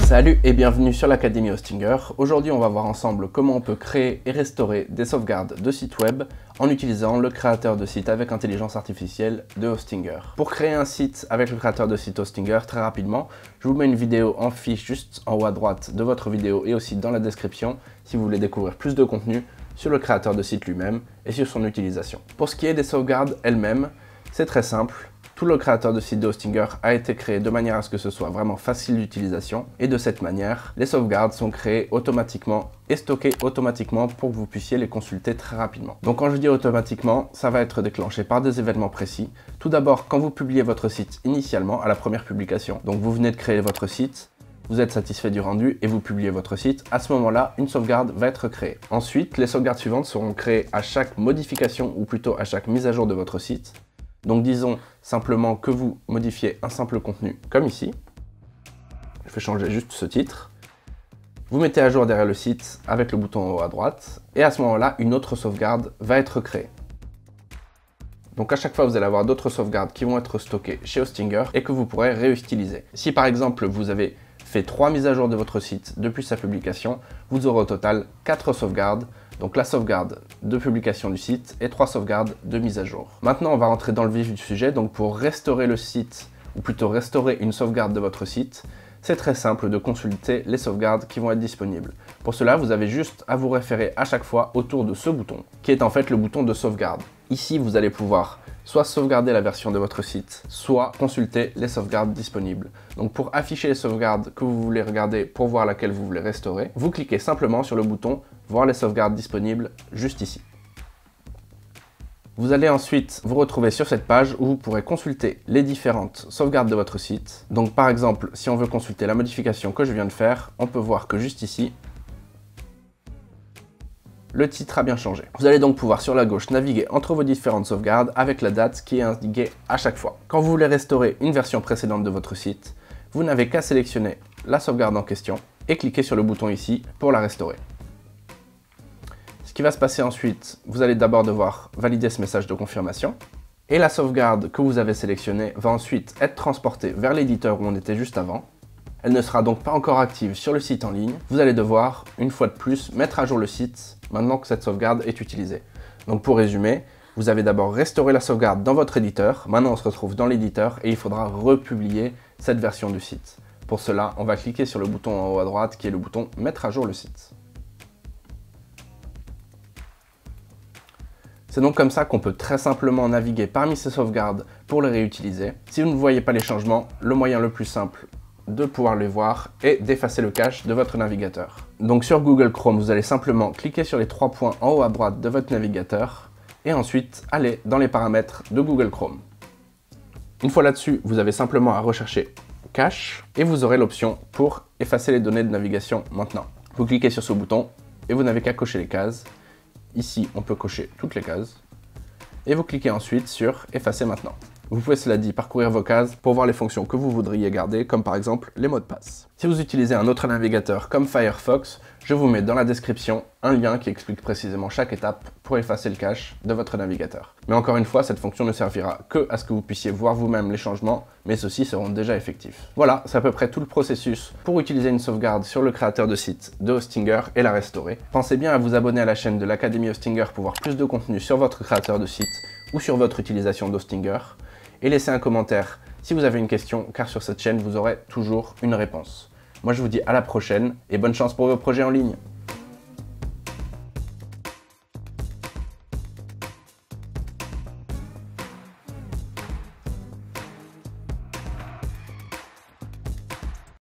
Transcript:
Salut et bienvenue sur l'Académie Hostinger. Aujourd'hui, on va voir ensemble comment on peut créer et restaurer des sauvegardes de sites web en utilisant le créateur de site avec intelligence artificielle de Hostinger. Pour créer un site avec le créateur de site Hostinger, très rapidement, je vous mets une vidéo en fiche juste en haut à droite de votre vidéo et aussi dans la description si vous voulez découvrir plus de contenu sur le créateur de site lui-même et sur son utilisation. Pour ce qui est des sauvegardes elles-mêmes, c'est très simple. Tout le créateur de site de Hostinger a été créé de manière à ce que ce soit vraiment facile d'utilisation et de cette manière, les sauvegardes sont créées automatiquement et stockées automatiquement pour que vous puissiez les consulter très rapidement. Donc quand je dis automatiquement, ça va être déclenché par des événements précis. Tout d'abord, quand vous publiez votre site initialement à la première publication, donc vous venez de créer votre site, vous êtes satisfait du rendu et vous publiez votre site, à ce moment-là, une sauvegarde va être créée. Ensuite, les sauvegardes suivantes seront créées à chaque modification ou plutôt à chaque mise à jour de votre site. Donc disons simplement que vous modifiez un simple contenu comme ici. Je vais changer juste ce titre. Vous mettez à jour derrière le site avec le bouton en haut à droite et à ce moment-là, une autre sauvegarde va être créée. Donc à chaque fois, vous allez avoir d'autres sauvegardes qui vont être stockées chez Hostinger et que vous pourrez réutiliser. Si par exemple, vous avez fait 3 mises à jour de votre site depuis sa publication, vous aurez au total 4 sauvegardes. Donc la sauvegarde de publication du site et 3 sauvegardes de mise à jour. Maintenant, on va rentrer dans le vif du sujet. Donc pour restaurer le site, ou plutôt restaurer une sauvegarde de votre site, c'est très simple de consulter les sauvegardes qui vont être disponibles. Pour cela, vous avez juste à vous référer à chaque fois autour de ce bouton, qui est en fait le bouton de sauvegarde. Ici, vous allez pouvoir soit sauvegarder la version de votre site, soit consulter les sauvegardes disponibles. Donc pour afficher les sauvegardes que vous voulez regarder pour voir laquelle vous voulez restaurer, vous cliquez simplement sur le bouton voir les sauvegardes disponibles juste ici. Vous allez ensuite vous retrouver sur cette page où vous pourrez consulter les différentes sauvegardes de votre site. Donc par exemple, si on veut consulter la modification que je viens de faire, on peut voir que juste ici, le titre a bien changé. Vous allez donc pouvoir sur la gauche naviguer entre vos différentes sauvegardes avec la date qui est indiquée à chaque fois. Quand vous voulez restaurer une version précédente de votre site, vous n'avez qu'à sélectionner la sauvegarde en question et cliquer sur le bouton ici pour la restaurer. Ce qui va se passer ensuite, vous allez d'abord devoir valider ce message de confirmation et la sauvegarde que vous avez sélectionnée va ensuite être transportée vers l'éditeur où on était juste avant. Elle ne sera donc pas encore active sur le site en ligne. Vous allez devoir, une fois de plus, mettre à jour le site maintenant que cette sauvegarde est utilisée. Donc pour résumer, vous avez d'abord restauré la sauvegarde dans votre éditeur. Maintenant, on se retrouve dans l'éditeur et il faudra republier cette version du site. Pour cela, on va cliquer sur le bouton en haut à droite qui est le bouton « Mettre à jour le site ». C'est donc comme ça qu'on peut très simplement naviguer parmi ces sauvegardes pour les réutiliser. Si vous ne voyez pas les changements, le moyen le plus simple de pouvoir les voir est d'effacer le cache de votre navigateur. Donc sur Google Chrome, vous allez simplement cliquer sur les 3 points en haut à droite de votre navigateur et ensuite aller dans les paramètres de Google Chrome. Une fois là-dessus, vous avez simplement à rechercher cache et vous aurez l'option pour effacer les données de navigation maintenant. Vous cliquez sur ce bouton et vous n'avez qu'à cocher les cases. Ici, on peut cocher toutes les cases. Et vous cliquez ensuite sur « Effacer maintenant ». Vous pouvez, cela dit, parcourir vos cases pour voir les fonctions que vous voudriez garder, comme par exemple les mots de passe. Si vous utilisez un autre navigateur comme Firefox, je vous mets dans la description un lien qui explique précisément chaque étape pour effacer le cache de votre navigateur. Mais encore une fois, cette fonction ne servira que à ce que vous puissiez voir vous-même les changements, mais ceux-ci seront déjà effectifs. Voilà, c'est à peu près tout le processus pour utiliser une sauvegarde sur le créateur de site de Hostinger et la restaurer. Pensez bien à vous abonner à la chaîne de l'Académie Hostinger pour voir plus de contenu sur votre créateur de site ou sur votre utilisation d'Hostinger. Et laissez un commentaire si vous avez une question, car sur cette chaîne, vous aurez toujours une réponse. Moi, je vous dis à la prochaine et bonne chance pour vos projets en ligne.